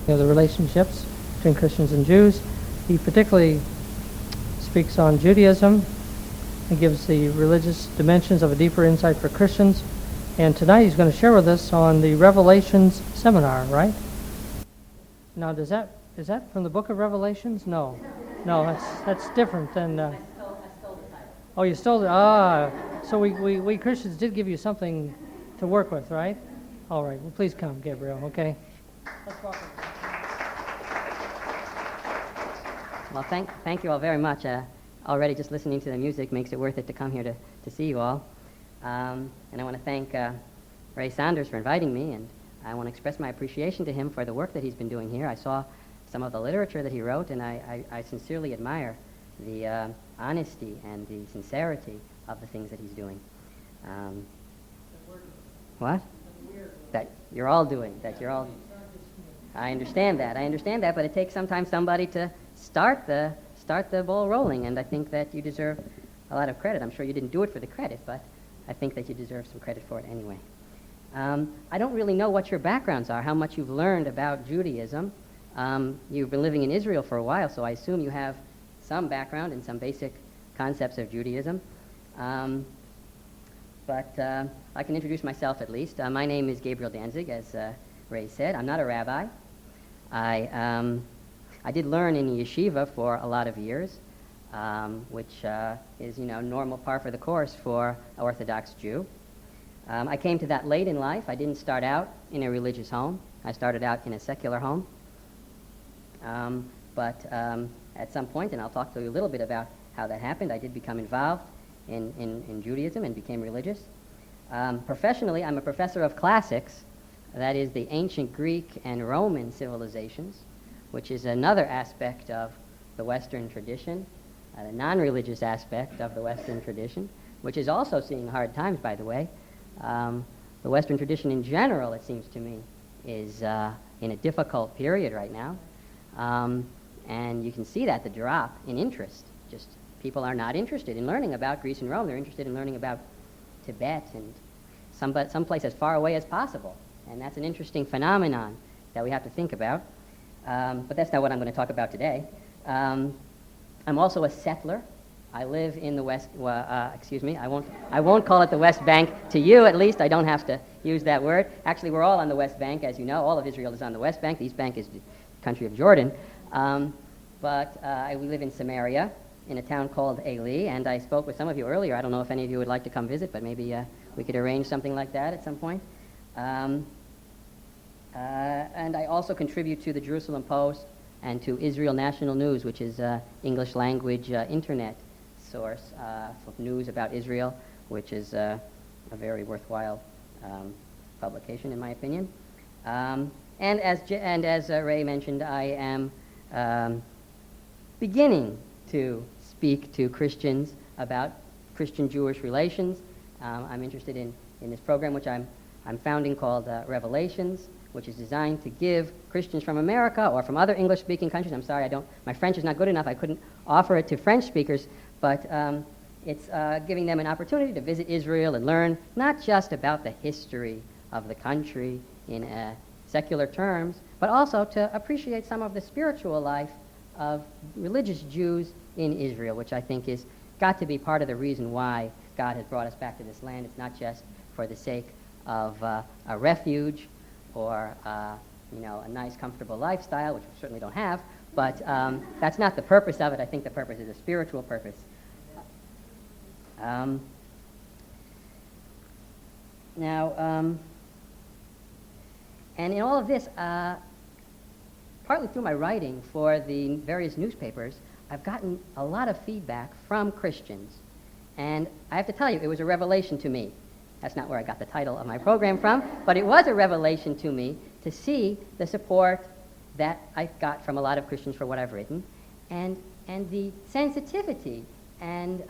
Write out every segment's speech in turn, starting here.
the relationships between Christians and Jews. He particularly speaks on Judaism and gives the religious dimensions of a deeper insight for Christians. And tonight he's going to share with us on the Revelations seminar, right? Now, is that from the book of Revelations? No, that's different than. I stole the title. Oh, you stole it. So we Christians did give you something to work with, right? All right. Well, please come, Gabriel. Okay. Let's welcome. Well, thank you all very much. Already just listening to the music makes it worth it to come here to see you all. And I want to thank Ray Saunders for inviting me, and I want to express my appreciation to him for the work that he's been doing here. I saw some of the literature that he wrote, and I sincerely admire the honesty and the sincerity of the things that he's doing. What? That you're all doing. I understand that, but it takes sometimes somebody to start the ball rolling, and I think that you deserve a lot of credit. I'm sure you didn't do it for the credit, but I think that you deserve some credit for it anyway. I don't really know what your backgrounds are, how much you've learned about Judaism. You've been living in Israel for a while, so I assume you have some background in some basic concepts of Judaism. But I can introduce myself at least. My name is Gabriel Danzig, as Ray said. I'm not a rabbi. I did learn in yeshiva for a lot of years, which is, normal par for the course for an Orthodox Jew. I came to that late in life. I didn't start out in a religious home. I started out in a secular home. But at some point, and I'll talk to you a little bit about how that happened, I did become involved in Judaism and became religious. Professionally, I'm a professor of classics, that is the ancient Greek and Roman civilizations, which is another aspect of the Western tradition, the non-religious aspect of the Western tradition, which is also seeing hard times, by the way. The Western tradition in general, it seems to me, is in a difficult period right now. And you can see that, the drop in interest. Just people are not interested in learning about Greece and Rome. They're interested in learning about Tibet and someplace as far away as possible. And that's an interesting phenomenon that we have to think about. But that's not what I'm going to talk about today. I'm also a settler. I live in the West, I won't call it the West Bank. To you, at least, I don't have to use that word. Actually, we're all on the West Bank, as you know. All of Israel is on the West Bank. The East Bank is the country of Jordan. But we live in Samaria, in a town called Eli, and I spoke with some of you earlier. I don't know if any of you would like to come visit, but maybe we could arrange something like that at some point. And I also contribute to the Jerusalem Post and to Israel National News, which is English language internet source for news about Israel, which is a very worthwhile publication, in my opinion. And as Ray mentioned, I am beginning to speak to Christians about Christian-Jewish relations. I'm interested in this program, which I'm founding, called Revelations, which is designed to give Christians from America or from other English-speaking countries. I'm sorry, my French is not good enough. I couldn't offer it to French speakers, but it's giving them an opportunity to visit Israel and learn not just about the history of the country in secular terms, but also to appreciate some of the spiritual life of religious Jews in Israel, which I think is got to be part of the reason why God has brought us back to this land. It's not just for the sake of a refuge or a nice, comfortable lifestyle, which we certainly don't have, but that's not the purpose of it. I think the purpose is a spiritual purpose. And in all of this, partly through my writing for the various newspapers, I've gotten a lot of feedback from Christians. And I have to tell you, it was a revelation to me. That's not where I got the title of my program from, but it was a revelation to me to see the support that I got from a lot of Christians for what I've written, and the sensitivity and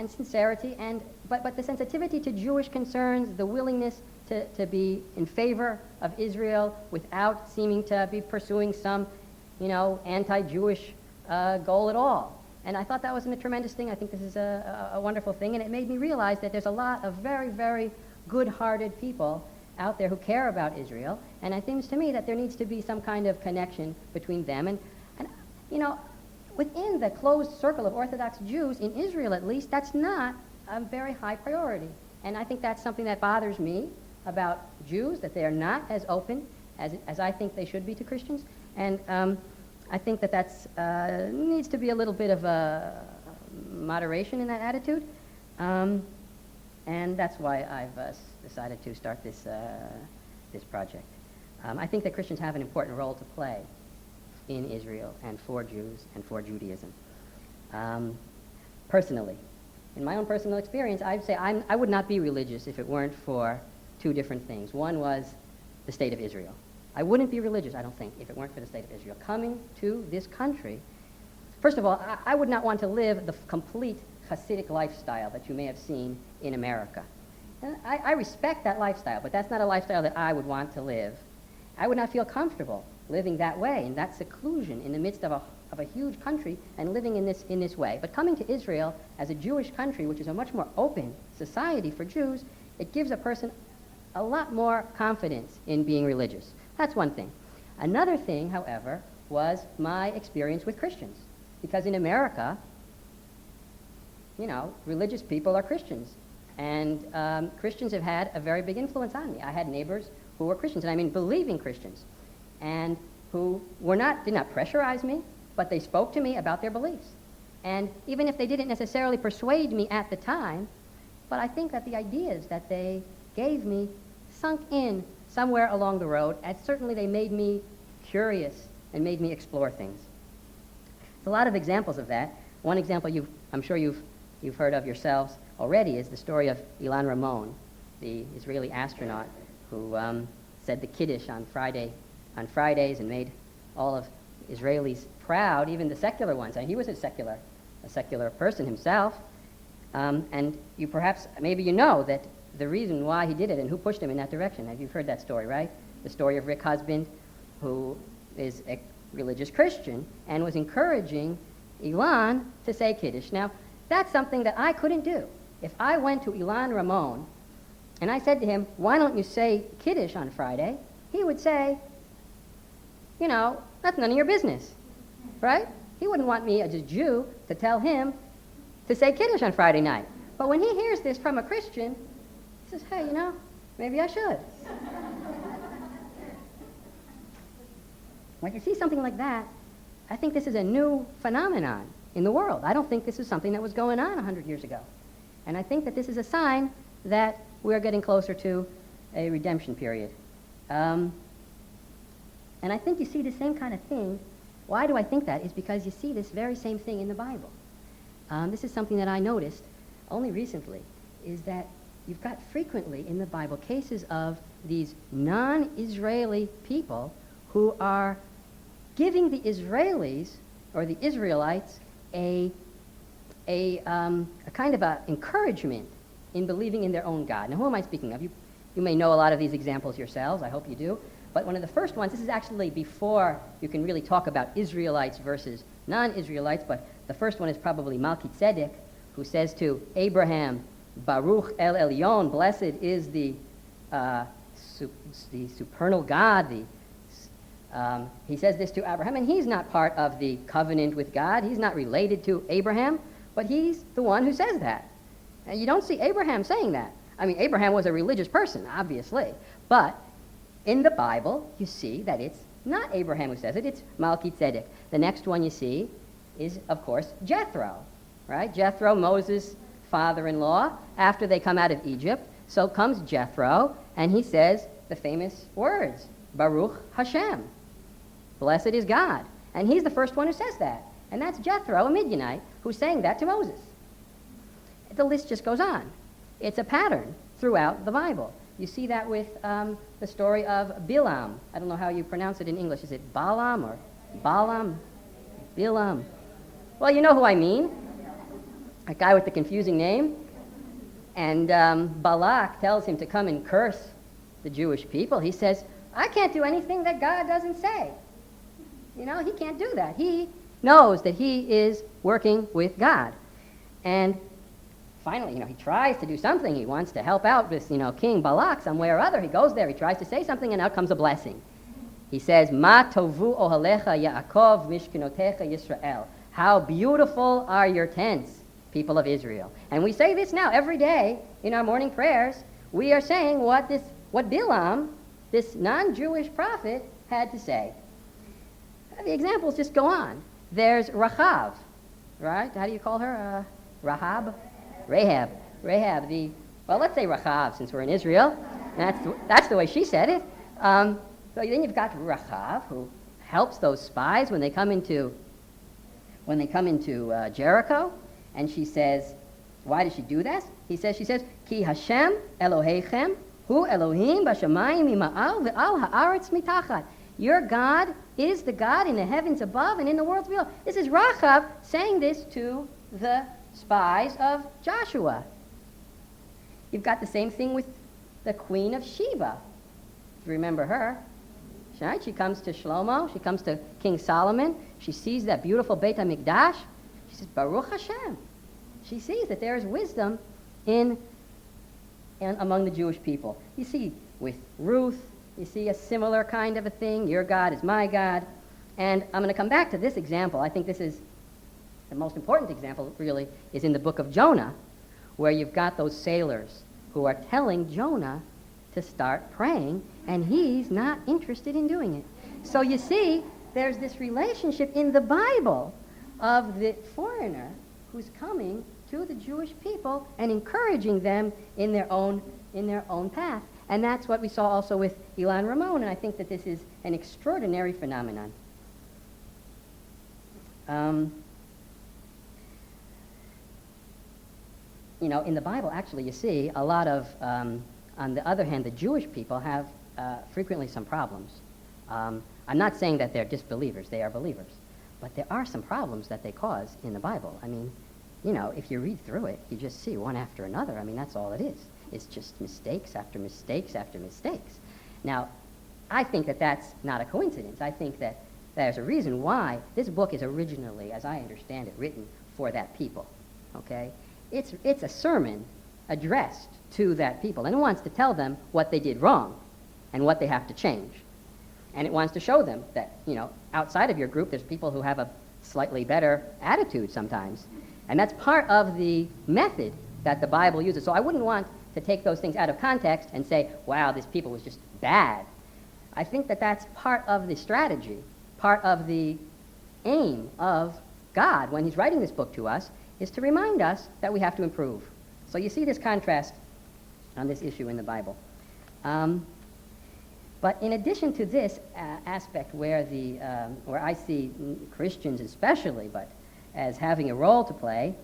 sincerity, but the sensitivity to Jewish concerns, the willingness to be in favor of Israel without seeming to be pursuing some, anti-Jewish goal at all. And I thought that was a tremendous thing. I think this is a wonderful thing, and it made me realize that there's a lot of very, very good-hearted people out there who care about Israel, and it seems to me that there needs to be some kind of connection between them and within the closed circle of Orthodox Jews, in Israel at least, that's not a very high priority. And I think that's something that bothers me about Jews, that they are not as open as I think they should be to Christians. And I think that that's needs to be a little bit of a moderation in that attitude. And that's why I've decided to start this project. I think that Christians have an important role to play in Israel and for Jews and for Judaism. Personally, in my own personal experience, I'd say I would not be religious if it weren't for two different things. One was the state of Israel. I wouldn't be religious, I don't think, if it weren't for the state of Israel. Coming to this country, first of all, I would not want to live the complete Hasidic lifestyle that you may have seen in America. And I respect that lifestyle, but that's not a lifestyle that I would want to live. I would not feel comfortable living that way, in that seclusion, in the midst of a huge country, and living in this way. But coming to Israel as a Jewish country, which is a much more open society for Jews, it gives a person a lot more confidence in being religious. That's one thing. Another thing, however, was my experience with Christians. Because in America, religious people are Christians. And Christians have had a very big influence on me. I had neighbors who were Christians, and I mean believing Christians, and who did not pressurize me, but they spoke to me about their beliefs. And even if they didn't necessarily persuade me at the time, but I think that the ideas that they gave me sunk in somewhere along the road, and certainly they made me curious and made me explore things. There's a lot of examples of that. One example I'm sure you've heard of yourselves already is the story of Ilan Ramon, the Israeli astronaut who said the Kiddush on Fridays and made all of Israelis proud, even the secular ones. And he was a secular person himself. And maybe you know that the reason why he did it and who pushed him in that direction. You've heard that story, right? The story of Rick Husband, who is a religious Christian and was encouraging Ilan to say Kiddush. Now, that's something that I couldn't do. If I went to Ilan Ramon and I said to him, why don't you say Kiddush on Friday? He would say, that's none of your business, right? He wouldn't want me as a Jew to tell him to say Kiddush on Friday night. But when he hears this from a Christian, he says, hey, maybe I should. When you see something like that, I think this is a new phenomenon in the world. I don't think this is something that was going on 100 years ago. And I think that this is a sign that we're getting closer to a redemption period. And I think you see the same kind of thing. Why do I think that? Is because you see this very same thing in the Bible. This is something that I noticed only recently, is that you've got frequently in the Bible cases of these non-Israeli people who are giving the Israelis, or the Israelites, a kind of a encouragement in believing in their own God. Now, who am I speaking of? You may know a lot of these examples yourselves. I hope you do. But one of the first ones, this is actually before you can really talk about Israelites versus non-Israelites, but the first one is probably Melchizedek, who says to Abraham, Baruch El Elyon, blessed is the supernal God. He says this to Abraham, and he's not part of the covenant with God. He's not related to Abraham, but he's the one who says that. And you don't see Abraham saying that. I mean, Abraham was a religious person, obviously, but in the Bible, you see that it's not Abraham who says it, it's Melchizedek. The next one you see is, of course, Jethro, right? Jethro, Moses' father-in-law, after they come out of Egypt. So comes Jethro, and he says the famous words, Baruch Hashem, blessed is God. And he's the first one who says that. And that's Jethro, a Midianite, who's saying that to Moses. The list just goes on. It's a pattern throughout the Bible. You see that with the story of Bilam. I don't know how you pronounce it in English. Is it Balaam or Balaam? Bilam. Well, you know who I mean. A guy with the confusing name. And Balak tells him to come and curse the Jewish people. He says, I can't do anything that God doesn't say. He can't do that. He knows that he is working with God. And finally, he tries to do something. He wants to help out this, King Balak some way or other. He goes there, he tries to say something, and out comes a blessing. He says, Ma tovu ohalecha Yaakov mishkenotecha Yisrael. How beautiful are your tents, people of Israel. And we say this now every day in our morning prayers. We are saying what Bilam, this non-Jewish prophet, had to say. The examples just go on. There's Rachav, right? How do you call her? Rahab? Rahab. Let's say Rachav since we're in Israel. That's the way she said it. So then you've got Rachav, who helps those spies when they come into Jericho, and she says, why does she do that? She says, Ki Hashem Elohechem Hu Elohim b'shamayim ima'al ve'al ha'aretz mitachat. Your God is the God in the heavens above and in the worlds below. This is Rachav saying this to the spies of Joshua. You've got the same thing with the Queen of Sheba. If you remember her, right? She comes to Shlomo, she comes to King Solomon, she sees that beautiful Beit HaMikdash, she says, Baruch Hashem. She sees that there is wisdom in among the Jewish people. You see with Ruth, you see a similar kind of a thing. Your God is my God. And I'm going to come back to this example. I think this is the most important example, really, is in the book of Jonah, where you've got those sailors who are telling Jonah to start praying, and he's not interested in doing it. So you see, there's this relationship in the Bible of the foreigner who's coming to the Jewish people and encouraging them in their own path. And that's what we saw also with Ilan Ramon, and I think that this is an extraordinary phenomenon. In the Bible, actually, you see a lot of, on the other hand, the Jewish people have frequently some problems. I'm not saying that they're disbelievers, they are believers. But there are some problems that they cause in the Bible. I mean, if you read through it, you just see one after another. I mean, that's all it is. It's just mistakes after mistakes after mistakes. Now, I think that that's not a coincidence. I think that there's a reason why this book is originally, as I understand it, written for that people. Okay? It's a sermon addressed to that people, and it wants to tell them what they did wrong and what they have to change. And it wants to show them that, outside of your group, there's people who have a slightly better attitude sometimes. And that's part of the method that the Bible uses. So I wouldn't want to take those things out of context and say, wow, this people was just bad. I think that that's part of the strategy, part of the aim of God when he's writing this book to us, is to remind us that we have to improve. So you see this contrast on this issue in the Bible. But in addition to this aspect where I see Christians especially, but as having a role to play,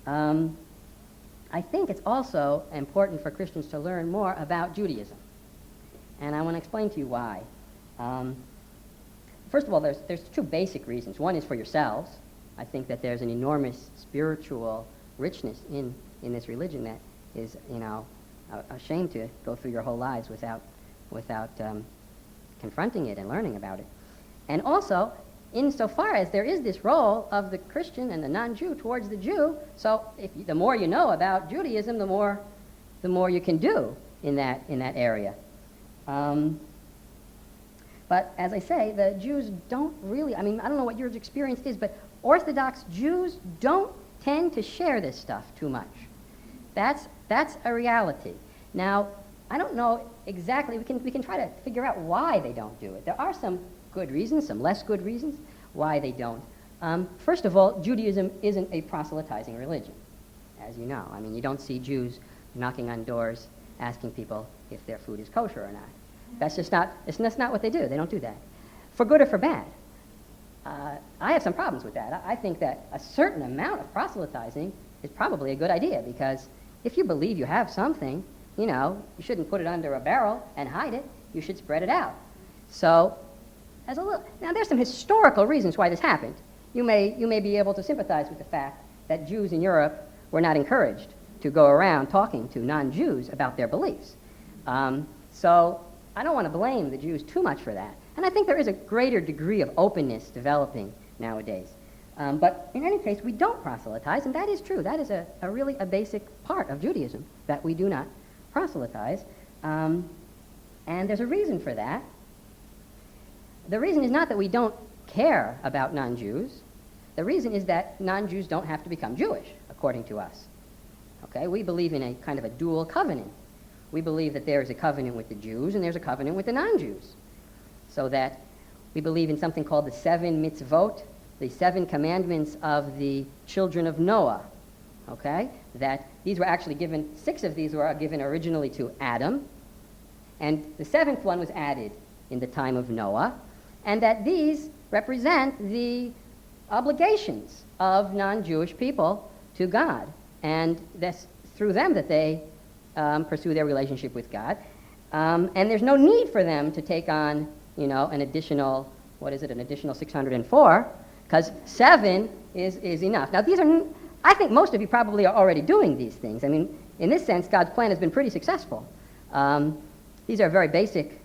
I think it's also important for Christians to learn more about Judaism. And I want to explain to you why. First of all, there's two basic reasons. One is for yourselves. I think that there's an enormous spiritual richness in this religion that is, a shame to go through your whole lives without confronting it and learning about it. And also, insofar as there is this role of the Christian and the non-Jew towards the Jew, so the more you know about Judaism, the more you can do in that area. But as I say, the Jews don't really, I don't know what your experience is, but Orthodox Jews don't tend to share this stuff too much. That's a reality. Now, I don't know exactly, we can try to figure out why they don't do it. There are some good reasons, some less good reasons why they don't. First of all, Judaism isn't a proselytizing religion, as you know. You don't see Jews knocking on doors asking people if their food is kosher or not. That's not what they do. They don't do that. For good or for bad. I have some problems with that. I think that a certain amount of proselytizing is probably a good idea, because if you believe you have something, you shouldn't put it under a barrel and hide it. You should spread it out. So, now there's some historical reasons why this happened. You may be able to sympathize with the fact that Jews in Europe were not encouraged to go around talking to non-Jews about their beliefs. So I don't want to blame the Jews too much for that. And I think there is a greater degree of openness developing nowadays. But in any case, we don't proselytize, and that is true. That is a really a basic part of Judaism, that we do not proselytize. And there's a reason for that. The reason is not that we don't care about non-Jews. The reason is that non-Jews don't have to become Jewish, according to us. Okay? We believe in a kind of a dual covenant. We believe that there is a covenant with the Jews and there's a covenant with the non-Jews. So that we believe in something called the 7 mitzvot, the 7 commandments of the children of Noah. Okay? That these were actually given, 6 of these were given originally to Adam, and the 7th one was added in the time of Noah, and that these represent the obligations of non-Jewish people to God, and that's through them that they pursue their relationship with God. And there's no need for them to take on, an additional, an additional 604, because 7 is enough. Now, I think most of you probably are already doing these things. I mean, in this sense, God's plan has been pretty successful. These are very basic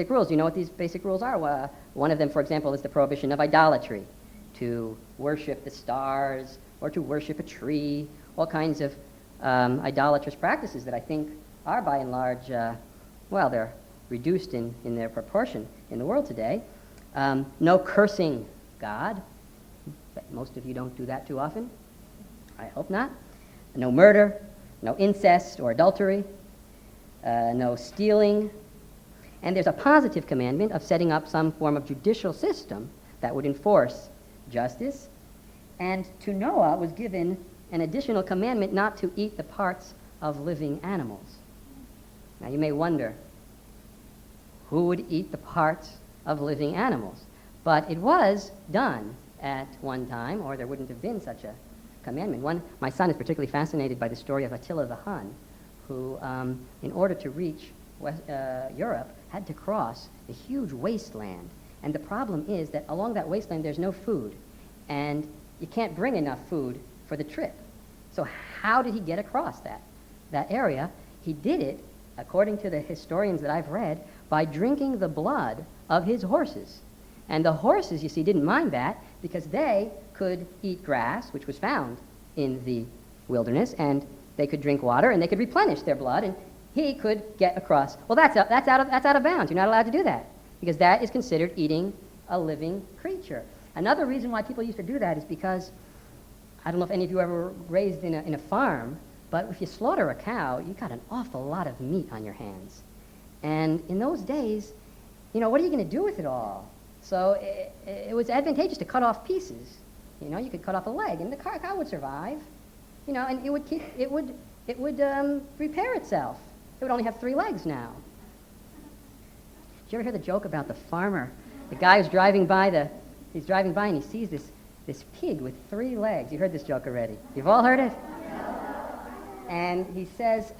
rules. You know what these basic rules are? One of them, for example, is the prohibition of idolatry, to worship the stars or to worship a tree, all kinds of idolatrous practices that I think are by and large, they're reduced in their proportion in the world today. No cursing God. But most of you don't do that too often. I hope not. No murder, no incest or adultery, no stealing. And there's a positive commandment of setting up some form of judicial system that would enforce justice. And to Noah was given an additional commandment not to eat the parts of living animals. Now you may wonder, who would eat the parts of living animals? But it was done at one time, or there wouldn't have been such a commandment. My son is particularly fascinated by the story of Attila the Hun, who, in order to reach Europe, had to cross a huge wasteland. And the problem is that along that wasteland there's no food, and you can't bring enough food for the trip. So how did he get across that area? He did it, according to the historians that I've read, by drinking the blood of his horses. And the horses, you see, didn't mind that because they could eat grass, which was found in the wilderness, and they could drink water, and they could replenish their blood, and he could get across. Well, that's out of bounds. You're not allowed to do that because that is considered eating a living creature. Another reason why people used to do that is because, I don't know if any of you ever raised in a farm, but if you slaughter a cow, you got an awful lot of meat on your hands. And in those days, what are you going to do with it all? So it was advantageous to cut off pieces. You could cut off a leg, and the cow would survive. And it would repair itself. It would only have 3 legs now. Did you ever hear the joke about the farmer? The guy who's driving by he's driving by and he sees this pig with 3 legs. You heard this joke already. You've all heard it? And he says,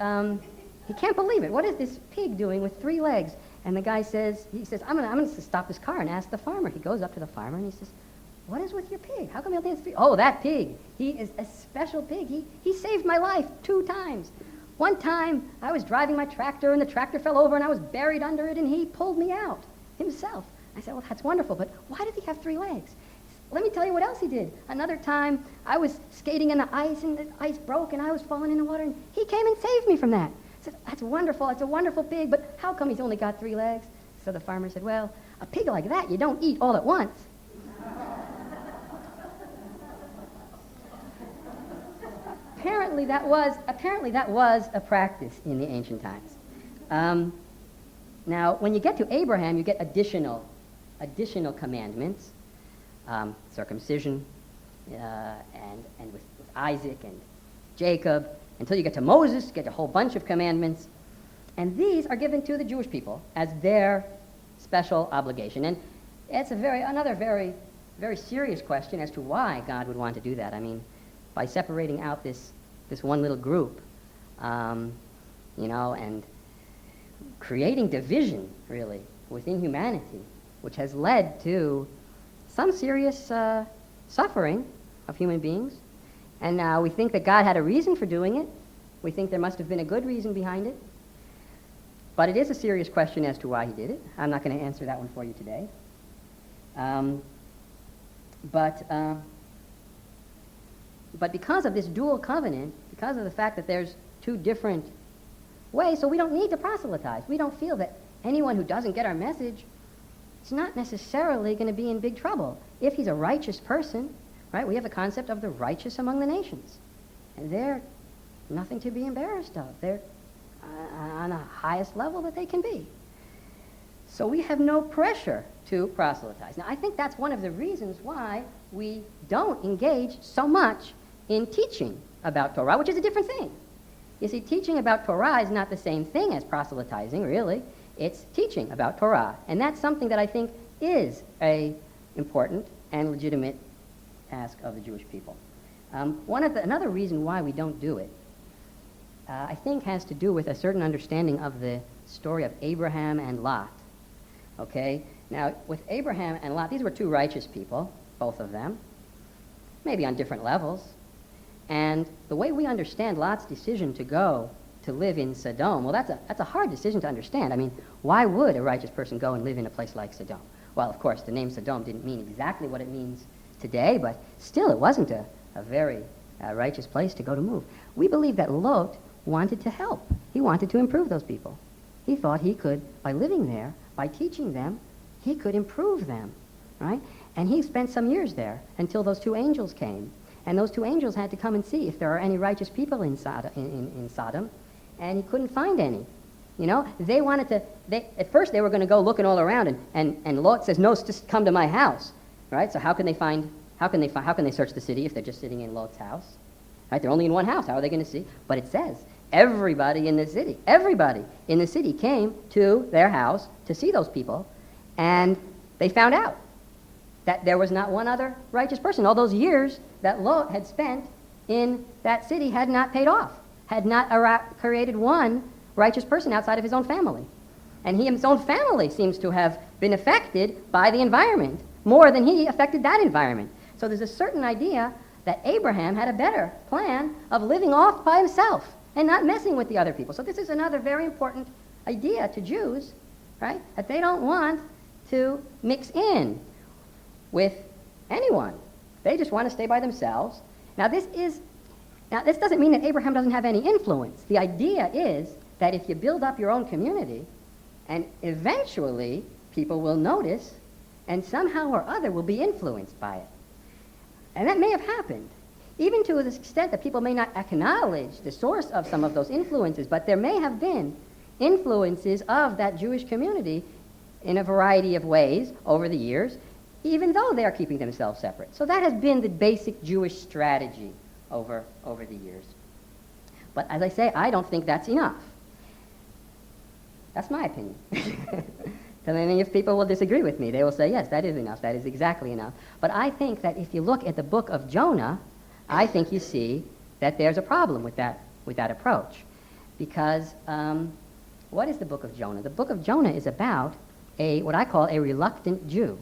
he can't believe it. What is this pig doing with 3 legs? And the guy says, I'm gonna stop this car and ask the farmer. He goes up to the farmer and he says, what is with your pig? How come he only has 3? Oh, that pig. He is a special pig. He saved my life 2 times. One time, I was driving my tractor, and the tractor fell over, and I was buried under it, and he pulled me out himself. I said, well, that's wonderful, but why does he have 3 legs? Let me tell you what else he did. Another time, I was skating in the ice, and the ice broke, and I was falling in the water, and he came and saved me from that. I said, that's wonderful. It's a wonderful pig, but how come he's only got 3 legs? So the farmer said, well, a pig like that you don't eat all at once. Apparently that was a practice in the ancient times. Now, when you get to Abraham, you get additional commandments, circumcision, and with Isaac and Jacob, until you get to Moses, you get a whole bunch of commandments, and these are given to the Jewish people as their special obligation. And it's another very, very serious question as to why God would want to do that. I mean, by separating out this one little group, and creating division, really, within humanity, which has led to some serious suffering of human beings. And now we think that God had a reason for doing it. We think there must have been a good reason behind it. But it is a serious question as to why he did it. I'm not going to answer that one for you today. But because of this dual covenant, because of the fact that there's two different ways, so we don't need to proselytize. We don't feel that anyone who doesn't get our message is not necessarily going to be in big trouble. If he's a righteous person, right, we have the concept of the righteous among the nations. And they're nothing to be embarrassed of. They're on the highest level that they can be. So we have no pressure to proselytize. Now, I think that's one of the reasons why we don't engage so much in teaching about Torah, which is a different thing. You see, teaching about Torah is not the same thing as proselytizing, really. It's teaching about Torah. And that's something that I think is a important and legitimate task of the Jewish people. Another reason why we don't do it, I think, has to do with a certain understanding of the story of Abraham and Lot. Okay? Now, with Abraham and Lot, these were two righteous people, both of them, maybe on different levels. And the way we understand Lot's decision to go to live in Sodom, well, that's a hard decision to understand. I mean, why would a righteous person go and live in a place like Sodom? Well, of course, the name Sodom didn't mean exactly what it means today, but still it wasn't a very righteous place to go to move. We believe that Lot wanted to help. He wanted to improve those people. He thought he could, by living there, by teaching them, he could improve them, right? And he spent some years there until those two angels came. And those two angels had to come and see if there are any righteous people in Sodom, and he couldn't find any. You know, they wanted to, at first they were going to go looking all around, and Lot says, no, just come to my house, right? So how can they search the city if they're just sitting in Lot's house? Right? They're only in one house. How are they going to see? But it says, everybody in the city came to their house to see those people, and they found out that there was not one other righteous person. All those years that Lot had spent in that city had not paid off, had not created one righteous person outside of his own family. And his own family seems to have been affected by the environment more than he affected that environment. So there's a certain idea that Abraham had a better plan of living off by himself and not messing with the other people. So this is another very important idea to Jews, right? That they don't want to mix in with anyone. They just want to stay by themselves. Now this doesn't mean that Abraham doesn't have any influence. The idea is that if you build up your own community, and eventually people will notice, and somehow or other will be influenced by it. And that may have happened, even to the extent that people may not acknowledge the source of some of those influences, but there may have been influences of that Jewish community in a variety of ways over the years, even though they are keeping themselves separate. So that has been the basic Jewish strategy over the years. But as I say, I don't think that's enough. That's my opinion. So many of people will disagree with me. They will say, yes, that is enough. That is exactly enough. But I think that if you look at the book of Jonah, I think you see that there's a problem with that approach. Because what is the book of Jonah? The book of Jonah is about what I call a reluctant Jew.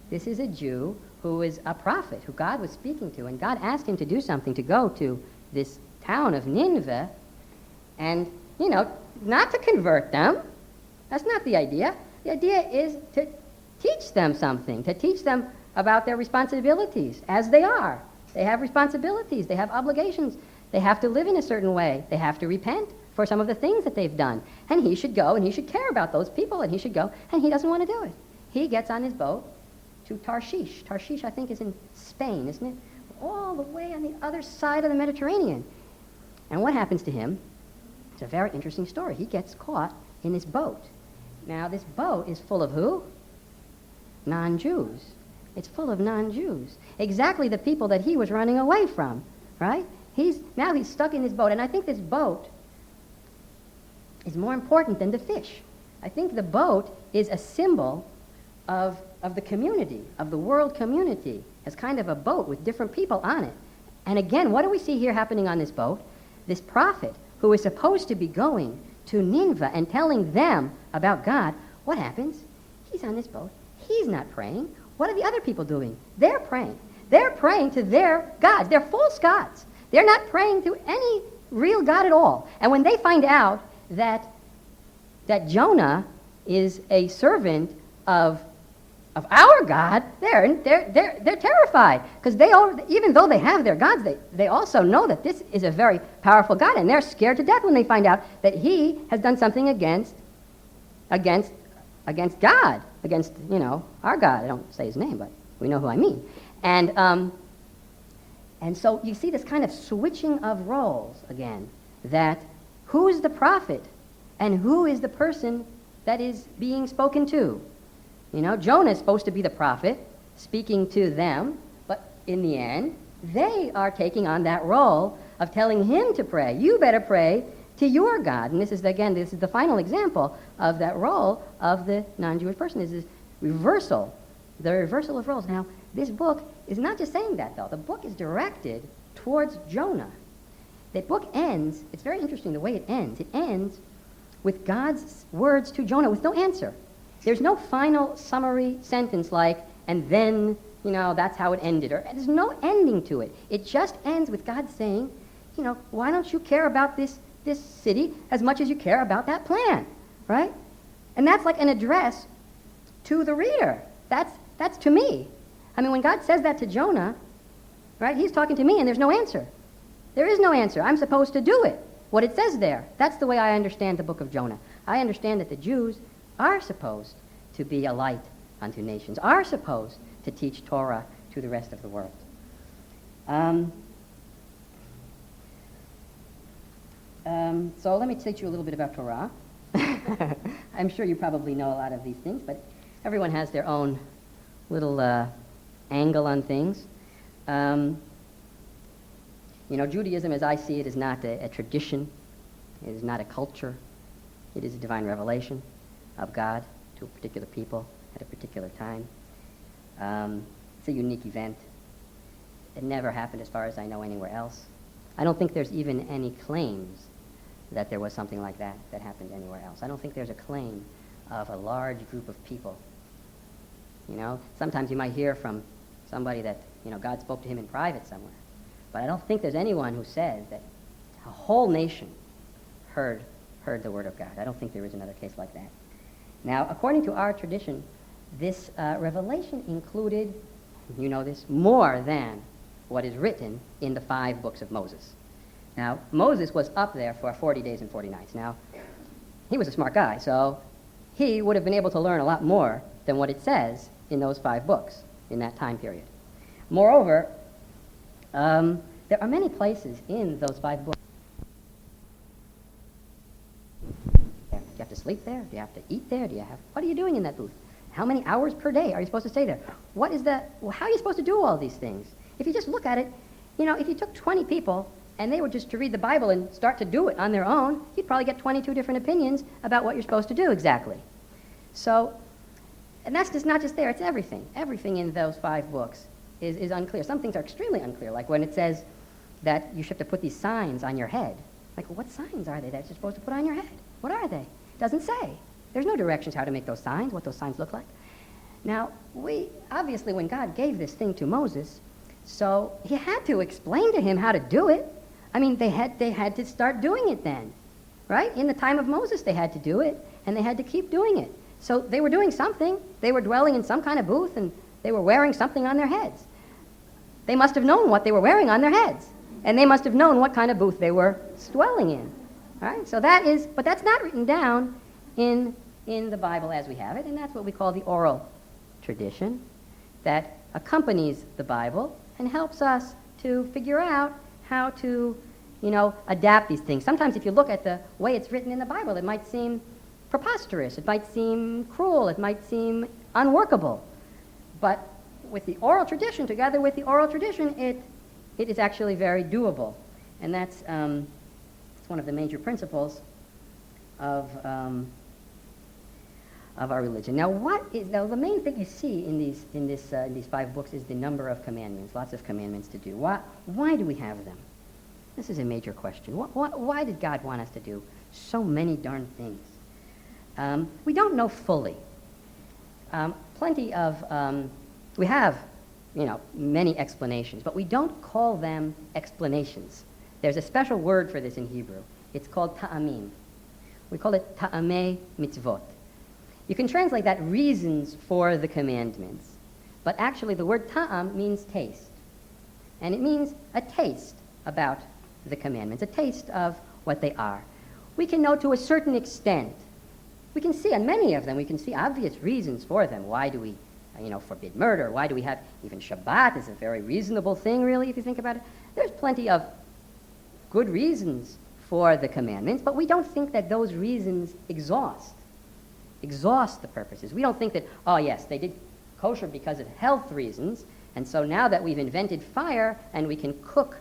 This is a Jew who is a prophet, who God was speaking to, and God asked him to do something, to go to this town of Nineveh, and, not to convert them. That's not the idea. The idea is to teach them something, to teach them about their responsibilities as they are. They have responsibilities. They have obligations. They have to live in a certain way. They have to repent for some of the things that they've done. And he should go, and he should care about those people, and he should go, and he doesn't want to do it. He gets on his boat to Tarshish. Tarshish, I think, is in Spain, isn't it? All the way on the other side of the Mediterranean. And what happens to him? It's a very interesting story. He gets caught in this boat. Now, this boat is full of who? Non-Jews. It's full of non-Jews. Exactly the people that he was running away from, right? Now he's stuck in this boat, and I think this boat is more important than the fish. I think the boat is a symbol of the community, of the world community, as kind of a boat with different people on it. And again, what do we see here happening on this boat? This prophet, who is supposed to be going to Nineveh and telling them about God, what happens? He's on this boat. He's not praying. What are the other people doing? They're praying. They're praying to their gods. They're false gods. They're not praying to any real God at all. And when they find out that Jonah is a servant of of our God, they're terrified, because even though they have their gods, they also know that this is a very powerful God, and they're scared to death when they find out that he has done something against God, against, our God. I don't say his name, but we know who I mean. And so you see this kind of switching of roles again, that who is the prophet and who is the person that is being spoken to? Jonah is supposed to be the prophet speaking to them, but in the end, they are taking on that role of telling him to pray. You better pray to your God. And this is the final example of that role of the non-Jewish person, is this reversal, the reversal of roles. Now, this book is not just saying that, though. The book is directed towards Jonah. The book ends, it's very interesting the way it ends. It ends with God's words to Jonah with no answer. There's no final summary sentence like, and then, that's how it ended. Or there's no ending to it. It just ends with God saying, why don't you care about this city as much as you care about that plan, right? And that's like an address to the reader. That's to me. I mean, when God says that to Jonah, right, he's talking to me and there's no answer. There is no answer. I'm supposed to do it, what it says there. That's the way I understand the book of Jonah. I understand that the Jews are supposed to be a light unto nations, are supposed to teach Torah to the rest of the world. So let me teach you a little bit about Torah. I'm sure you probably know a lot of these things, but everyone has their own little angle on things. Judaism, as I see it, is not a tradition. It is not a culture. It is a divine revelation of God to a particular people at a particular time. It's a unique event. It never happened, as far as I know, anywhere else. I don't think there's even any claims that there was something like that happened anywhere else. I don't think there's a claim of a large group of people. Sometimes you might hear from somebody that, God spoke to him in private somewhere. But I don't think there's anyone who says that a whole nation heard the word of God. I don't think there is another case like that. Now, according to our tradition, this revelation included, more than what is written in the 5 books of Moses. Now, Moses was up there for 40 days and 40 nights. Now, he was a smart guy, so he would have been able to learn a lot more than what it says in those 5 books in that time period. Moreover, there are many places in those 5 books. Do you have to sleep there? Do you have to eat there? What are you doing in that booth? How many hours per day are you supposed to stay there? How are you supposed to do all these things? If you just look at it, if you took 20 people and they were just to read the Bible and start to do it on their own, you'd probably get 22 different opinions about what you're supposed to do exactly. So, and that's just not just there, it's everything. Everything in those 5 books is unclear. Some things are extremely unclear, like when it says that you should have to put these signs on your head. Like, what signs are they that you're supposed to put on your head? What are they? It doesn't say. There's no directions how to make those signs, what those signs look like. Now, obviously, when God gave this thing to Moses, so he had to explain to him how to do it. I mean, they had to start doing it then, right? In the time of Moses, they had to do it, and they had to keep doing it. So they were doing something. They were dwelling in some kind of booth, and they were wearing something on their heads. They must have known what they were wearing on their heads, and they must have known what kind of booth they were dwelling in. All right? So but that's not written down in the Bible as we have it, and that's what we call the oral tradition that accompanies the Bible and helps us to figure out how to, adapt these things. Sometimes if you look at the way it's written in the Bible, it might seem preposterous, it might seem cruel, it might seem unworkable. But with the oral tradition, together with the oral tradition, it is actually very doable. And that's one of the major principles of our religion. Now, the main thing you see in these 5 books is the number of commandments, lots of commandments to do. Why do we have them? This is a major question. Why did God want us to do so many darn things? We don't know fully. We have, many explanations, but we don't call them explanations. There's a special word for this in Hebrew. It's called ta'amim. We call it ta'amei mitzvot. You can translate that reasons for the commandments. But actually the word ta'am means taste. And it means a taste about the commandments, a taste of what they are. We can know to a certain extent. We can see on many of them, we can see obvious reasons for them. Why do we, forbid murder? Why do we have, even Shabbat is a very reasonable thing, really, if you think about it. There's plenty of good reasons for the commandments, but we don't think that those reasons exhaust the purposes. We don't think that, oh yes, they did kosher because of health reasons, and so now that we've invented fire and we can cook,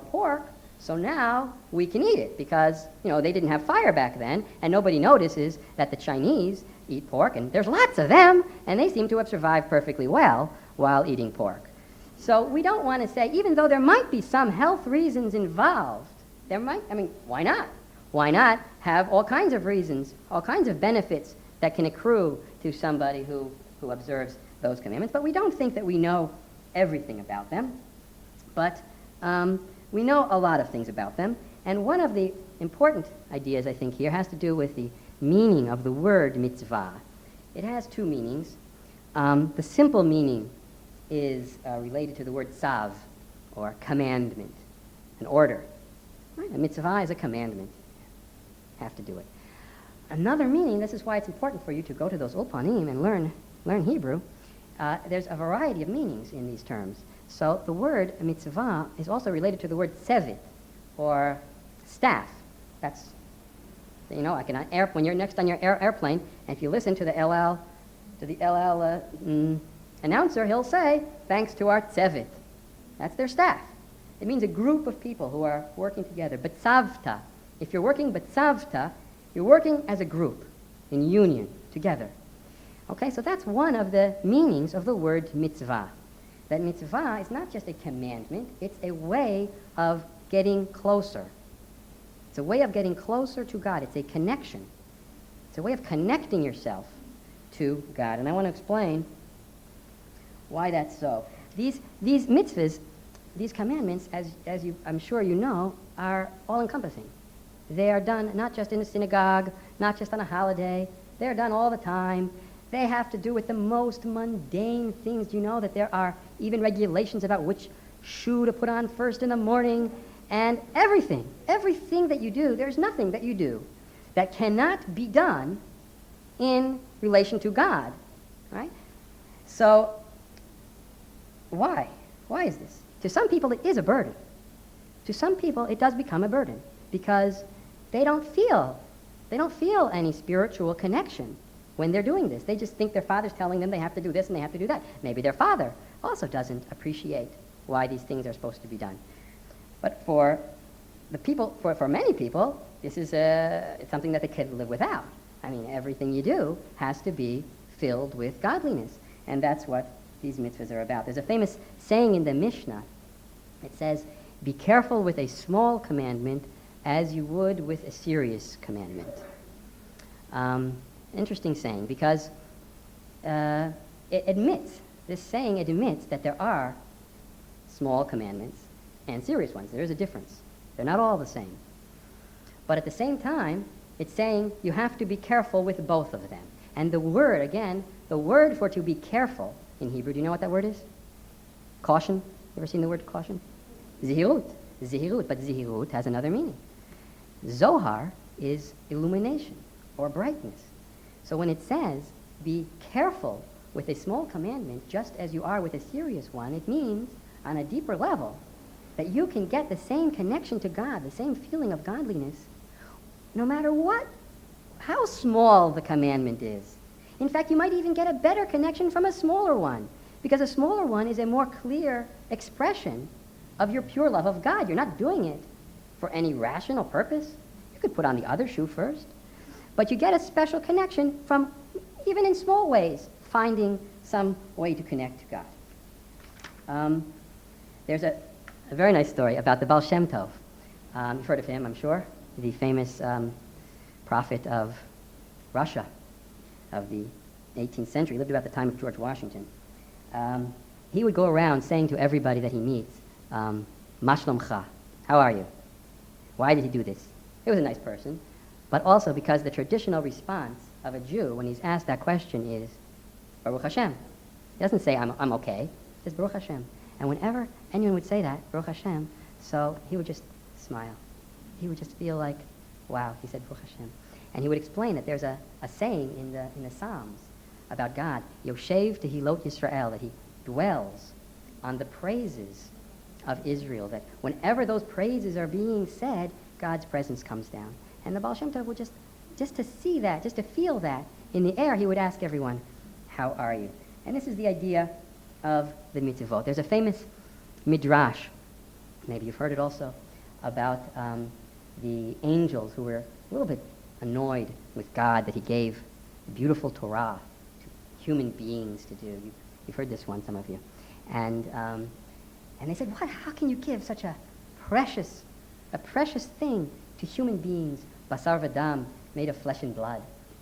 pork, so now we can eat it because, they didn't have fire back then, and nobody notices that the Chinese eat pork, and there's lots of them, and they seem to have survived perfectly well while eating pork. So we don't want to say, even though there might be some health reasons involved, why not? Why not have all kinds of reasons, all kinds of benefits that can accrue to somebody who observes those commandments? But we don't think that we know everything about them. But we know a lot of things about them. And one of the important ideas, I think, here has to do with the meaning of the word mitzvah. It has two meanings. The simple meaning is related to the word tzav, or commandment, an order. Right? A mitzvah is a commandment. You have to do it. Another meaning, this is why it's important for you to go to those ulpanim and learn Hebrew. There's a variety of meanings in these terms. So the word mitzvah is also related to the word tzevet, or staff. That's, like when you're next on your airplane, and if you listen to the LL announcer, he'll say, thanks to our tzevet. That's their staff. It means a group of people who are working together. Betzavta. If you're working betzavta, you're working as a group, in union, together. Okay, so that's one of the meanings of the word mitzvah. That mitzvah is not just a commandment, it's a way of getting closer. It's a way of getting closer to God. It's a connection. It's a way of connecting yourself to God. And I want to explain why that's so. These mitzvahs, these commandments, as I'm sure you know, are all-encompassing. They are done not just in a synagogue, not just on a holiday. They're done all the time. They have to do with the most mundane things. You know that there are even regulations about which shoe to put on first in the morning, and everything that you do, there's nothing that you do that cannot be done in relation to God, right? So, why? Why is this? To some people, it is a burden. To some people, it does become a burden because they don't feel any spiritual connection when they're doing this. They just think their father's telling them they have to do this and they have to do that. Maybe their father also doesn't appreciate why these things are supposed to be done. But for many people, this is it's something that they can live without. I mean, everything you do has to be filled with godliness. And that's what these mitzvahs are about. There's a famous saying in the Mishnah. It says, be careful with a small commandment as you would with a serious commandment. Interesting saying, because this saying admits that there are small commandments and serious ones. There is a difference. They're not all the same. But at the same time, it's saying you have to be careful with both of them. And the word, again, the word for to be careful in Hebrew, do you know what that word is? Caution. You ever seen the word caution? Zihirut. Zihirut. But zihirut has another meaning. Zohar is illumination or brightness. So when it says, be careful with a small commandment just as you are with a serious one, it means, on a deeper level, that you can get the same connection to God, the same feeling of godliness, no matter how small the commandment is. In fact, you might even get a better connection from a smaller one, because a smaller one is a more clear expression of your pure love of God. You're not doing it for any rational purpose. You could put on the other shoe first. But you get a special connection from, even in small ways, finding some way to connect to God. There's a very nice story about the Baal Shem Tov. You've heard of him, I'm sure, the famous prophet of Russia of the 18th century. He lived about the time of George Washington. He would go around saying to everybody that he meets, Ma shlomcha, how are you? Why did he do this? He was a nice person, but also because the traditional response of a Jew when he's asked that question is Baruch Hashem. He doesn't say, I'm okay. He says, Baruch Hashem. And whenever anyone would say that, Baruch Hashem, so he would just smile. He would just feel like, wow, he said Baruch Hashem. And he would explain that there's a saying in the Psalms about God, Yoshev Tehilot Yisrael, that he dwells on the praises of Israel, that whenever those praises are being said, God's presence comes down. And the Baal Shem Tov would just to see that, just to feel that in the air, he would ask everyone, how are you? And this is the idea of the mitzvot. There's a famous midrash, maybe you've heard it also, about the angels who were a little bit annoyed with God that he gave the beautiful Torah to human beings to do. You've heard this one, some of you. And they said, how can you give such a precious thing to human beings, basar v'dam, made of flesh and blood?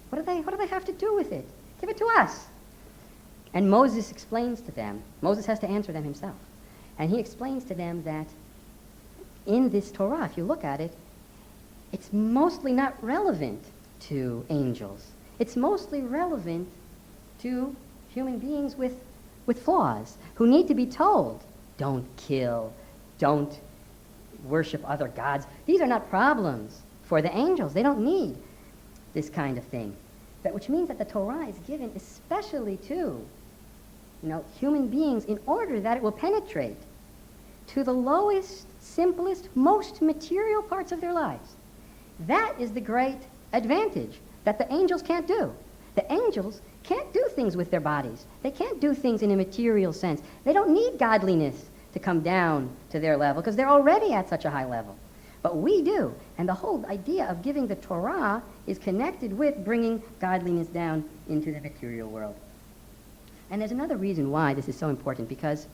What do they have to do with it? Give it to us. And Moses explains to them, Moses has to answer them himself, and he explains to them that in this Torah, if you look at it, it's mostly not relevant to angels. It's mostly relevant to human beings with flaws, who need to be told, don't kill, don't worship other gods. These are not problems for the angels. They don't need this kind of thing. Which means that the Torah is given especially to human beings in order that it will penetrate to the lowest, simplest, most material parts of their lives. That is the great advantage that the angels can't do. The angels can't do things with their bodies. They can't do things in a material sense. They don't need godliness to come down to their level because they're already at such a high level. But we do. And the whole idea of giving the Torah is connected with bringing godliness down into the material world. And there's another reason why this is so important, because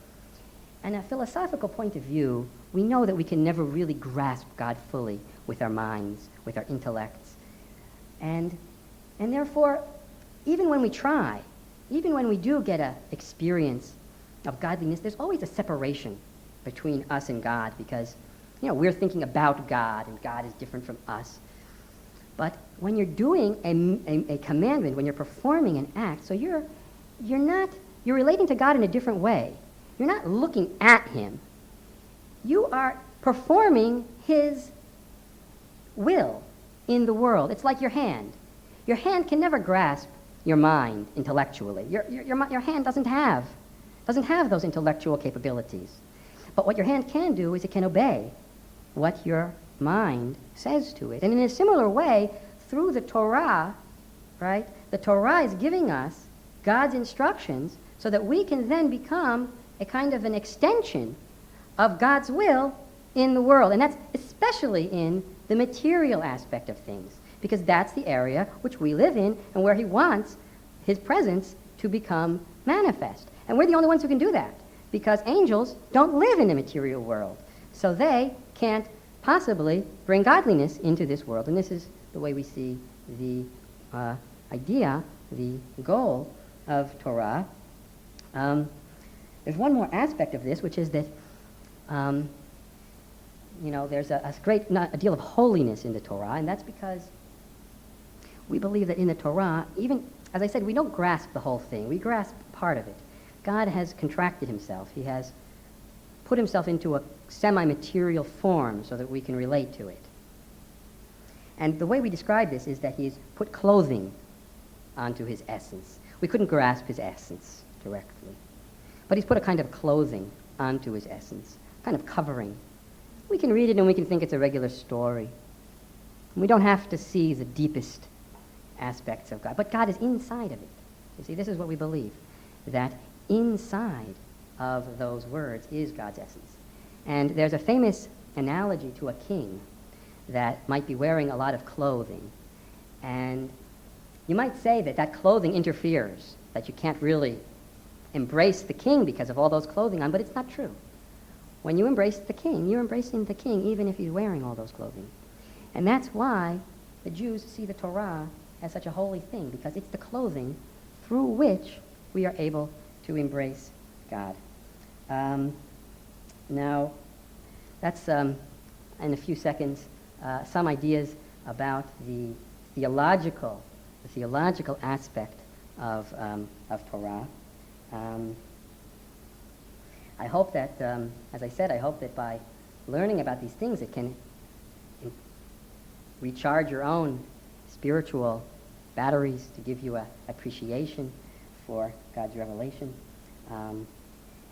in a philosophical point of view, we know that we can never really grasp God fully with our minds, with our intellects. And therefore, even when we try, even when we do get an experience of godliness, there's always a separation between us and God, because we're thinking about God, and God is different from us. But when you're doing a commandment, when you're performing an act, so you're relating to God in a different way. You're not looking at him. You are performing his will in the world. It's like your hand. Your hand can never grasp your mind intellectually. Your hand doesn't have those intellectual capabilities. But what your hand can do is it can obey what your mind says to it. And in a similar way, through the Torah, right, the Torah is giving us God's instructions so that we can then become a kind of an extension of God's will in the world. And that's especially in the material aspect of things, because that's the area which we live in and where he wants his presence to become manifest. And we're the only ones who can do that, because angels don't live in the material world. So they can't possibly bring godliness into this world. And this is the way we see the idea, the goal of Torah. There's one more aspect of this, which is that there's a deal of holiness in the Torah, and that's because we believe that in the Torah, even, as I said, we don't grasp the whole thing. We grasp part of it. God has contracted himself. He has put himself into a semi-material form so that we can relate to it. And the way we describe this is that he's put clothing onto his essence. We couldn't grasp his essence directly. But he's put a kind of clothing onto his essence, kind of covering. We can read it and we can think it's a regular story. We don't have to see the deepest aspects of God. But God is inside of it. You see, this is what we believe, that inside of those words is God's essence. And there's a famous analogy to a king that might be wearing a lot of clothing. And you might say that that clothing interferes, that you can't really embrace the king because of all those clothing on, but it's not true. When you embrace the king, you're embracing the king even if he's wearing all those clothing. And that's why the Jews see the Torah as such a holy thing, because it's the clothing through which we are able to embrace God. Now, that's, in a few seconds, some ideas about the theological theological aspect of Torah. I hope that, as I said, I hope that by learning about these things, it can recharge your own spiritual batteries to give you an appreciation for God's revelation. And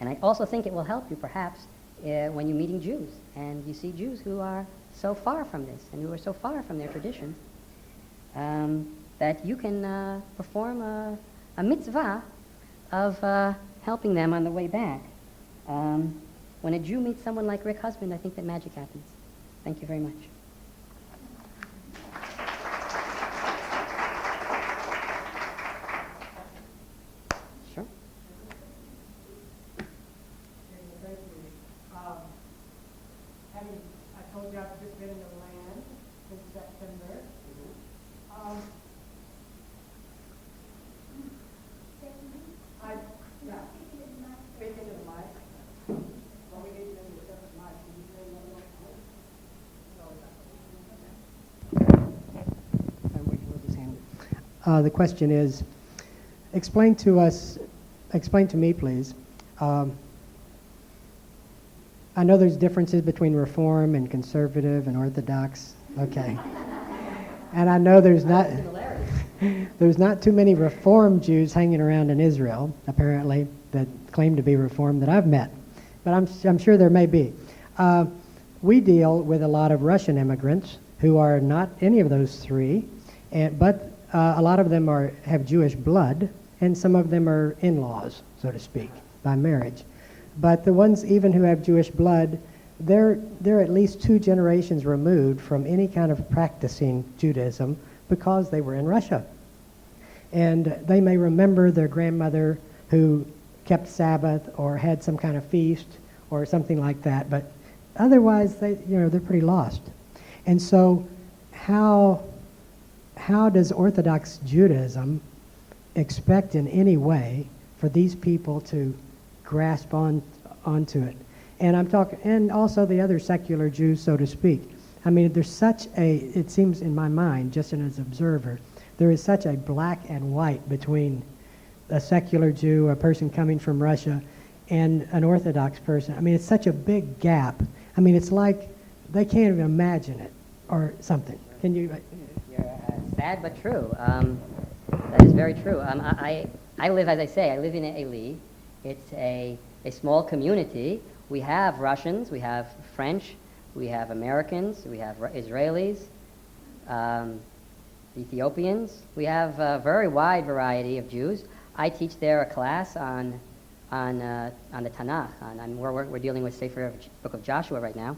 I also think it will help you, perhaps, when you're meeting Jews and you see Jews who are so far from this and who are so far from their tradition, that you can perform a mitzvah of helping them on the way back. When a Jew meets someone like Rick Husband, I think that magic happens. Thank you very much. Sure. Thank you. I told you I've just been in the land since September. Speaking to the mic. Well, we need to use a separate mic. Can you say one more? We'll just handle it. The question is, explain to me, please. I know there's differences between Reform and Conservative and Orthodox. Okay. And I know there's not too many Reform Jews hanging around in Israel, apparently, that claim to be Reformed that I've met. But I'm sure there may be. We deal with a lot of Russian immigrants who are not any of those three, but a lot of them have Jewish blood, and some of them are in-laws, so to speak, by marriage. But the ones even who have Jewish blood, they're at least 2 generations removed from any kind of practicing Judaism because they were in Russia. And they may remember their grandmother who kept Sabbath or had some kind of feast or something like that, but otherwise they're pretty lost. And so how does Orthodox Judaism expect in any way for these people to grasp onto it? And I'm talking, and also the other secular Jews, so to speak. I mean, there's it seems in my mind, just as an observer, there is such a black and white between a secular Jew, a person coming from Russia, and an Orthodox person. I mean, it's such a big gap. I mean, it's like they can't even imagine it or something. Can you? You're sad but true. That is very true. I live, as I say, I live in Eli. It's a small community. We have Russians, we have French, we have Americans, we have Israelis, Ethiopians. We have a very wide variety of Jews. I teach there a class on the Tanakh. We're dealing with Book of Joshua right now,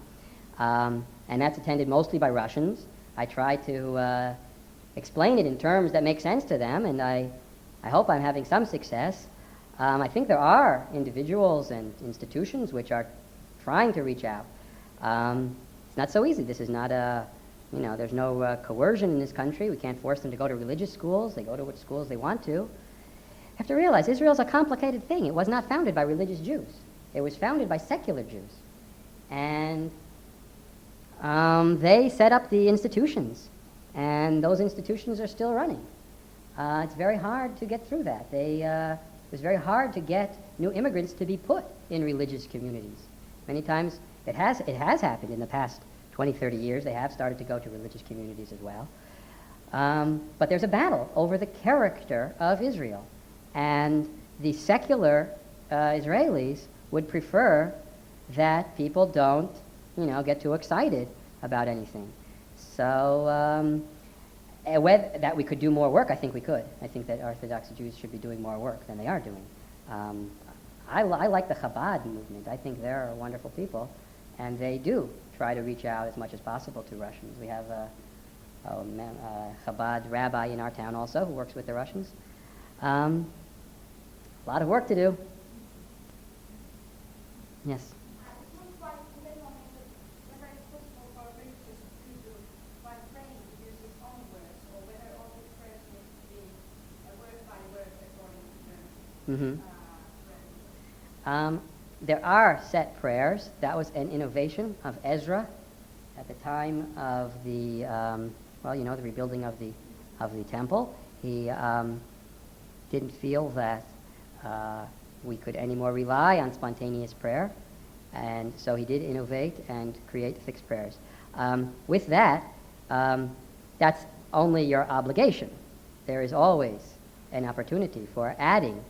and that's attended mostly by Russians. I try to explain it in terms that make sense to them, and I hope I'm having some success. I think there are individuals and institutions which are trying to reach out. It's not so easy. This is not there's no coercion in this country. We can't force them to go to religious schools. They go to which schools they want to. You have to realize Israel's a complicated thing. It was not founded by religious Jews. It was founded by secular Jews. And they set up the institutions. And those institutions are still running. It's very hard to get through that. It was very hard to get new immigrants to be put in religious communities. Many times it has happened in the past 20, 30 years. They have started to go to religious communities as well. But there's a battle over the character of Israel. And the secular Israelis would prefer that people don't, get too excited about anything. So whether that we could do more work, I think we could. I think that Orthodox Jews should be doing more work than they are doing. I like the Chabad movement. I think they're wonderful people, and they do try to reach out as much as possible to Russians. We have a Chabad rabbi in our town also who works with the Russians. A lot of work to do. Yes. Mm-hmm. There are set prayers. That was an innovation of Ezra at the time of the the rebuilding of the temple. He didn't feel that we could anymore rely on spontaneous prayer, and so he did innovate and create fixed prayers. With that, that's only your obligation. There is always an opportunity for adding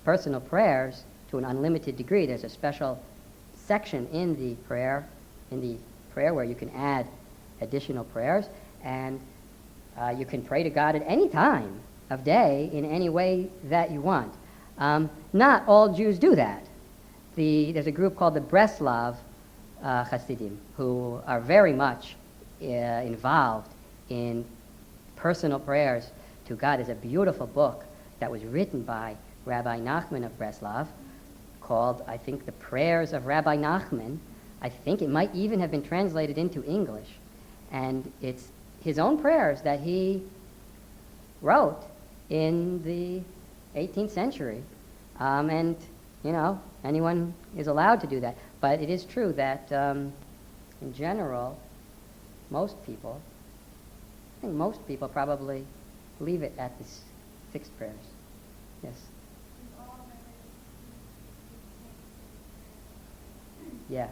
personal prayers to an unlimited degree. There's a special section in the prayer where you can add additional prayers, and you can pray to God at any time of day in any way that you want. Not all Jews do that. There's a group called the Breslov Hasidim who are very much involved in personal prayers to God. There's a beautiful book that was written by Rabbi Nachman of Breslov called, I think, The Prayers of Rabbi Nachman. I think it might even have been translated into English. And it's his own prayers that he wrote in the 18th century. And, anyone is allowed to do that. But it is true that, in general, most people probably leave it at the fixed prayers. Yes? Yeah.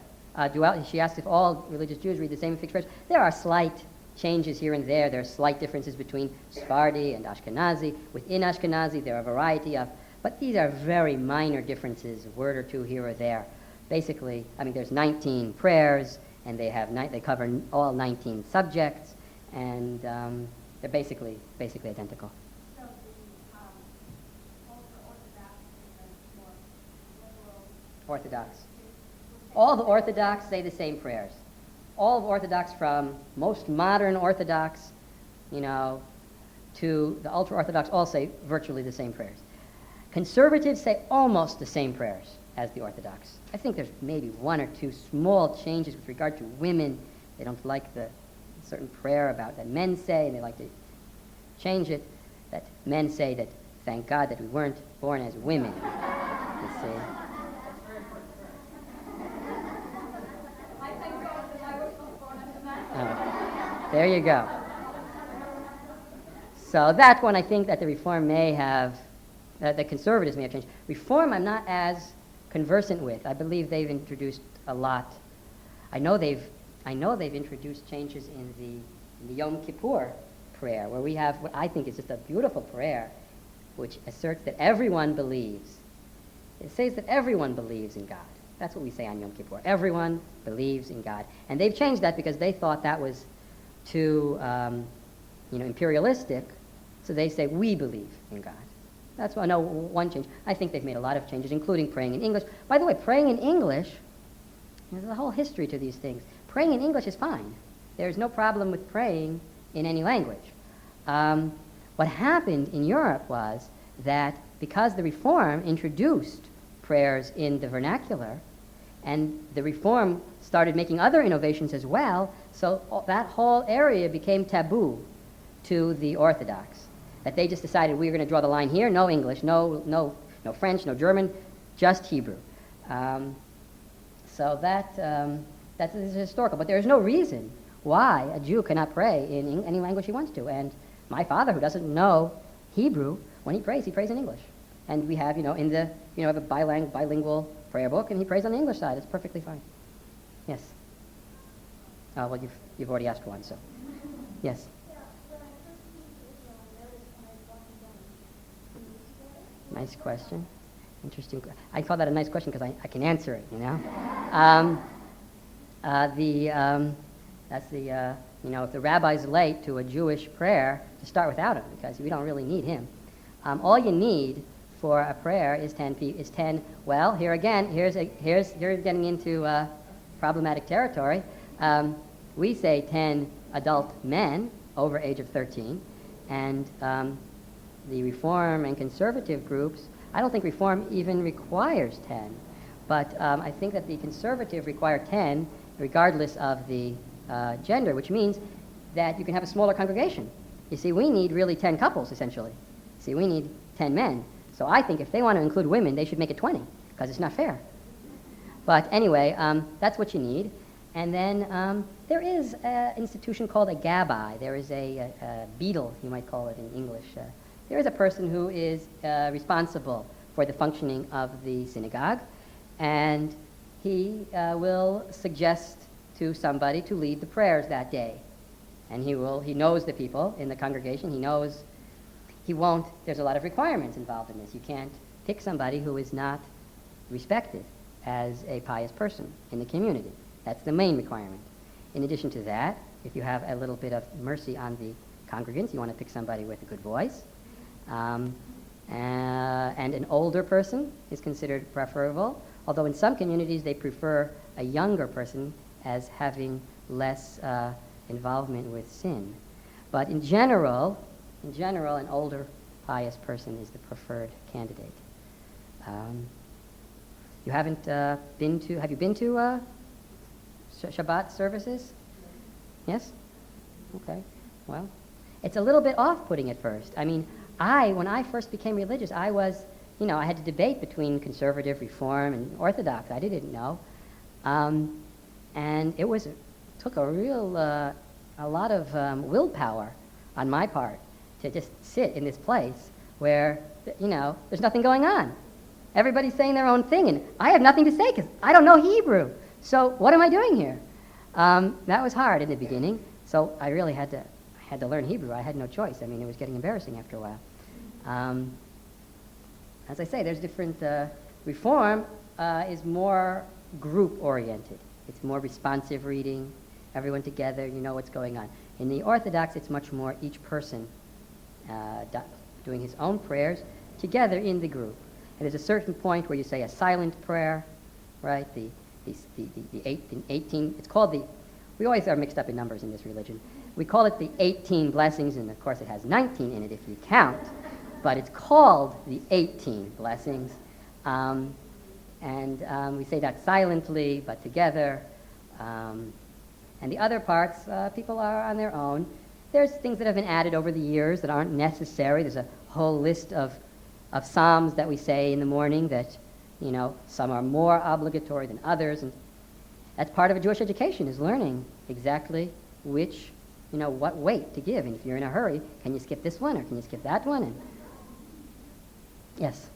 She asked if all religious Jews read the same fixed prayers. There are slight changes here and there. There are slight differences between Sephardi and Ashkenazi. Within Ashkenazi, there are a variety of, but these are very minor differences, a word or two here or there. Basically, there's 19 prayers, and they cover all 19 subjects, and they're basically identical. So the ultra-Orthodox and the more liberal... Orthodox. All the Orthodox say the same prayers. All the Orthodox, from most modern Orthodox, to the ultra-Orthodox, all say virtually the same prayers. Conservatives say almost the same prayers as the Orthodox. I think there's maybe one or two small changes with regard to women. They don't like the certain prayer about that men say, and they like to change it, that men say that, thank God that we weren't born as women, you see. There you go. So that one, I think that the Reform may have, the Conservatives may have changed. Reform, I'm not as conversant with. I believe they've introduced a lot. I know they've introduced changes in the Yom Kippur prayer, where we have what I think is just a beautiful prayer, which asserts that everyone believes. It says that everyone believes in God. That's what we say on Yom Kippur. Everyone believes in God. And they've changed that because they thought that was too imperialistic, so they say we believe in God. That's one change. I think they've made a lot of changes, including praying in English. By the way, praying in English, there's a whole history to these things. Praying in English is fine. There's no problem with praying in any language. What happened in Europe was that because the Reform introduced prayers in the vernacular, and the Reform started making other innovations as well, so that whole area became taboo to the Orthodox. That they just decided we were going to draw the line here, no English, no French, no German, just Hebrew. So that is historical. But there is no reason why a Jew cannot pray in any language he wants to. And my father, who doesn't know Hebrew, when he prays in English. And we have, have a bilingual prayer book, and he prays on the English side. It's perfectly fine. Yes. Well, you've already asked one, so yes. Nice question. Interesting. I call that a nice question because I can answer it, That's if the rabbi's late to a Jewish prayer, to start without him, because we don't really need him. All you need for a prayer is 10. Well, here again, you're getting into problematic territory. We say 10 adult men over age of 13, and the Reform and Conservative groups, I don't think Reform even requires 10, but I think that the Conservative require 10 regardless of the gender, which means that you can have a smaller congregation. You see, we need really 10 couples, essentially. See, we need 10 men. So I think if they want to include women, they should make it 20, because it's not fair. But anyway, that's what you need. And then there is an institution called a gabbai. There is a beadle, you might call it in English. There is a person who is responsible for the functioning of the synagogue, and he will suggest to somebody to lead the prayers that day. And he knows the people in the congregation. There's a lot of requirements involved in this. You can't pick somebody who is not respected as a pious person in the community. That's the main requirement. In addition to that, if you have a little bit of mercy on the congregants, you want to pick somebody with a good voice. And an older person is considered preferable, although in some communities they prefer a younger person as having less involvement with sin. But in general, an older pious person is the preferred candidate. Have you been to Shabbat services? Yes? Okay. Well, it's a little bit off-putting at first. I mean, when I first became religious, I had to debate between conservative, reform, and orthodox. I didn't know. And it took a lot of willpower on my part to just sit in this place where, there's nothing going on. Everybody's saying their own thing, and I have nothing to say because I don't know Hebrew. So what am I doing here? That was hard in the beginning. So I really had to learn Hebrew. I had no choice. I mean, it was getting embarrassing after a while. As I say, there's different. Reform is more group-oriented. It's more responsive reading, everyone together, you know what's going on. In the Orthodox, it's much more each person doing his own prayers together in the group. And there's a certain point where you say a silent prayer, right? The 18, it's called we always are mixed up in numbers in this religion. We call it the 18 blessings, and of course it has 19 in it if you count, but it's called the 18 blessings. And we say that silently, but together. And the other parts, people are on their own. There's things that have been added over the years that aren't necessary. There's a whole list of psalms that we say in the morning that, some are more obligatory than others. And that's part of a Jewish education, is learning exactly which, what weight to give. And if you're in a hurry, can you skip this one or can you skip that one? And yes.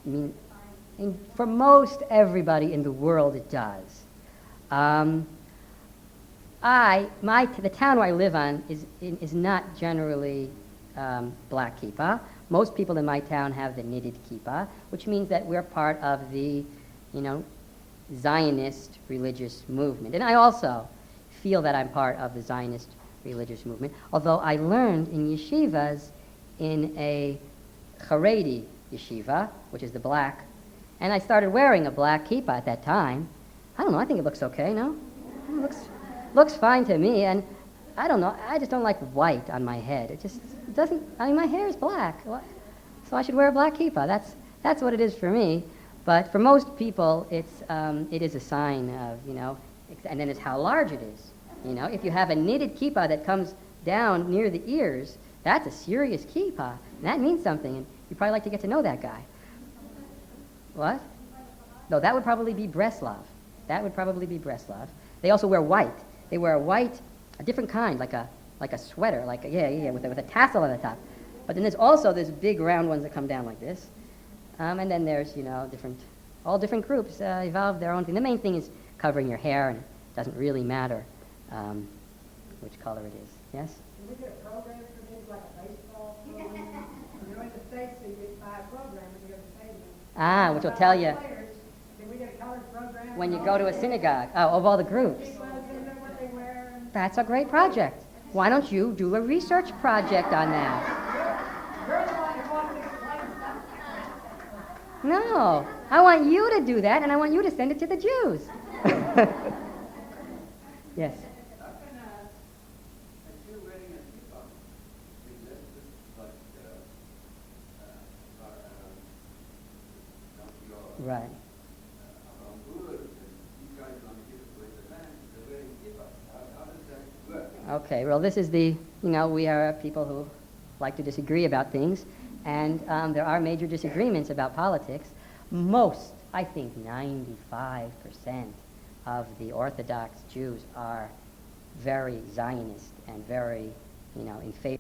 I mean, for most everybody in the world, it does. The town where I live on is not generally black kippah. Most people in my town have the knitted kippah, which means that we're part of the, Zionist religious movement. And I also feel that I'm part of the Zionist religious movement, although I learned in yeshivas in a Haredi yeshiva, which is the black, and I started wearing a black kippah at that time. I don't know, I think it looks okay, no? It looks fine to me, and I don't know, I just don't like white on my head. It doesn't, my hair is black, so I should wear a black kippah. That's what it is for me. But for most people, it is a sign of, and then it's how large it is. If you have a knitted kippah that comes down near the ears, that's a serious kippah, and that means something, and you'd probably like to get to know that guy. What? No, that would probably be Breslov. They also wear white. They wear a different kind, like a sweater, with a tassel on the top. But then there's also this big round ones that come down like this. And then there's, all different groups evolve their own thing. The main thing is covering your hair, and it doesn't really matter which color it is. Yes? Can we get a program for things like a baseball program? In the States, you get buy a program when you go to the stadium. Which will tell you Can we get a colored program? when you go to a synagogue, of all the groups. What they wear. That's a great project. Why don't you do a research project on that? You're the one who wants to explain stuff. No, I want you to do that, and I want you to send it to the Jews. Yes. Right. Okay, well, this is we are people who like to disagree about things. And there are major disagreements about politics. Most, I think 95% of the Orthodox Jews are very Zionist and very, in favor